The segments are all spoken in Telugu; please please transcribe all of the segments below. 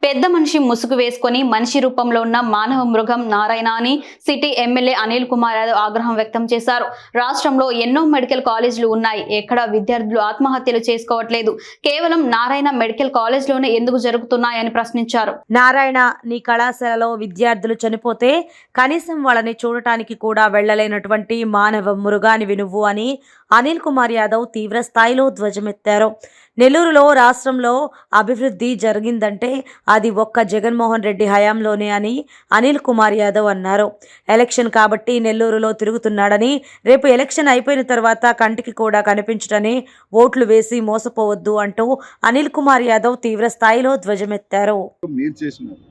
పెద్ద మనిషి ముసుగు వేసుకొని మనిషి రూపంలో ఉన్న మానవ మృగం నారాయణ అని సిటీ ఎమ్మెల్యే అనిల్ కుమార్ యాదవ్ ఆగ్రహం వ్యక్తం చేశారు. రాష్ట్రంలో ఎన్నో మెడికల్ కాలేజీలు ఉన్నాయి, ఎక్కడ విద్యార్థులు ఆత్మహత్యలు చేసుకోవట్లేదు, కేవలం నారాయణ మెడికల్ కాలేజ్లోనే ఎందుకు జరుగుతున్నాయని ప్రశ్నించారు. నారాయణ, నీ కళాశాలలో విద్యార్థులు చనిపోతే కనీసం వాళ్ళని చూడటానికి కూడా వెళ్లలేనటువంటి మానవ మృగానివి నువ్వు అని అనిల్ కుమార్ యాదవ్ తీవ్ర స్థాయిలో ధ్వజమెత్తారు. నెల్లూరులో రాష్ట్రంలో అభివృద్ధి జరిగిందంటే అది ఒక్క జగన్మోహన్ రెడ్డి హయాంలోనే అని అనిల్ కుమార్ యాదవ్ అన్నారు. ఎలక్షన్ కాబట్టి నెల్లూరులో తిరుగుతున్నాడని, రేపు ఎలక్షన్ అయిపోయిన తర్వాత కంటికి కూడా కనిపించడని, ఓట్లు వేసి మోసపోవద్దు అంటూ అనిల్ కుమార్ యాదవ్ తీవ్ర స్థాయిలో ధ్వజమెత్తారు. మీరు చేసినారు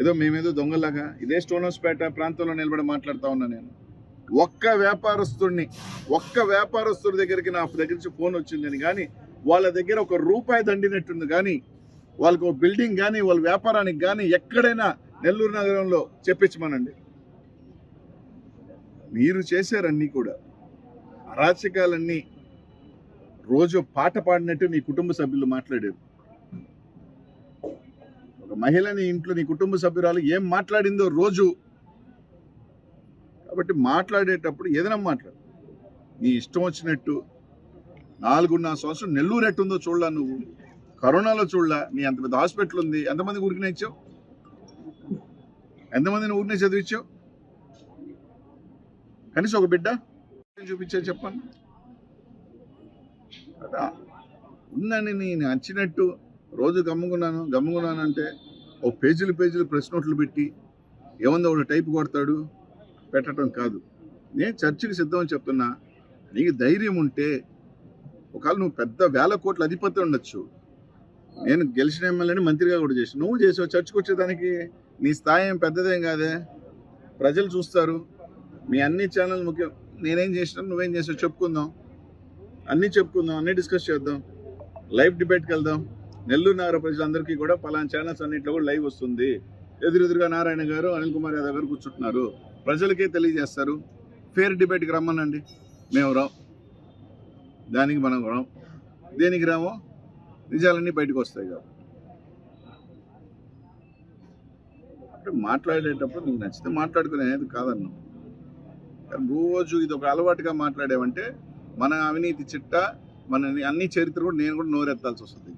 ఏదో మేమేదో దొంగలాగా ఇదే స్టోనోస్పేట ప్రాంతంలో నిలబడి మాట్లాడుతూ ఉన్నా. నేను ఒక్క వ్యాపారస్తుడి దగ్గరికి నా దగ్గర నుంచి ఫోన్ వచ్చిందని కానీ, వాళ్ళ దగ్గర ఒక రూపాయి దండినట్టుంది కానీ, వాళ్ళకు ఒక బిల్డింగ్ కానీ వాళ్ళ వ్యాపారానికి కానీ ఎక్కడైనా నెల్లూరు నగరంలో చెప్పించమనండి. మీరు చేశారన్నీ కూడా అరాచకాలన్నీ రోజు పాట పాడినట్టు నీ కుటుంబ సభ్యులు మాట్లాడారు. ఒక మహిళని ఇంట్లో నీ కుటుంబ సభ్యురాలు ఏం మాట్లాడిందో రోజు. కాబట్టి మాట్లాడేటప్పుడు ఏదైనా మాట్లాడు, నీ ఇష్టం వచ్చినట్టు. 4.5 సంవత్సరం నెల్లూరు ఎట్టుందో చూడలా, నువ్వు కరోనాలో చూడలా. నీ అంత పెద్ద హాస్పిటల్ ఉంది, ఎంతమంది ఊరికినే ఇచ్చావు? ఎంతమందిని ఊరినే చదివించావు? కనీసం ఒక బిడ్డ చూపించా చెప్పాను కదా. ఉందని నేను నచ్చినట్టు రోజు గమ్ముకున్నానంటే ఓ పేజీలు ప్రెస్ నోట్లు పెట్టి ఏముందో ఒక టైప్ కొడతాడు పెట్టడం కాదు. నేను చర్చకి సిద్ధమని చెప్తున్నా. నీకు ధైర్యం ఉంటే ఒకవేళ నువ్వు పెద్ద 1000 కోట్ల అధిపతి ఉండొచ్చు. నేను గెలిచిన ఎమ్మెల్యేని మంత్రిగా కూడా చేసి నువ్వు చేసావు. చర్చకు వచ్చేదానికి నీ స్థాయి ఏం పెద్దదేం కాదే. ప్రజలు చూస్తారు. మీ అన్ని ఛానల్ ముఖ్యం. నేనేం చేసినా నువ్వేం చేసావు చెప్పుకుందాం, అన్నీ డిస్కస్ చేద్దాం, లైవ్ డిబేట్కి వెళ్దాం. నెల్లూరు నగర ప్రజలందరికీ కూడా పలానా ఛానల్స్ అన్నింటిలో కూడా లైవ్ వస్తుంది. ఎదురుగా నారాయణ గారు, అనిల్ కుమార్ యాదవ్ గారు కూర్చుంటున్నారు. ప్రజలకే తెలియజేస్తారు. ఫేర్ డిబేట్కి రమ్మనండి, మేము రాం. దానికి మనం రాం. దేనికి రామో నిజాలన్నీ బయటకు వస్తాయి కాబట్టి. అంటే మాట్లాడేటప్పుడు నీకు నచ్చితే మాట్లాడుకునేది కాదన్నా. రోజు ఇది ఒక అలవాటుగా మాట్లాడేవంటే మన అవినీతి చిట్టా, మన అన్ని చరిత్ర కూడా నేను కూడా నోరెత్తాల్సి వస్తుంది.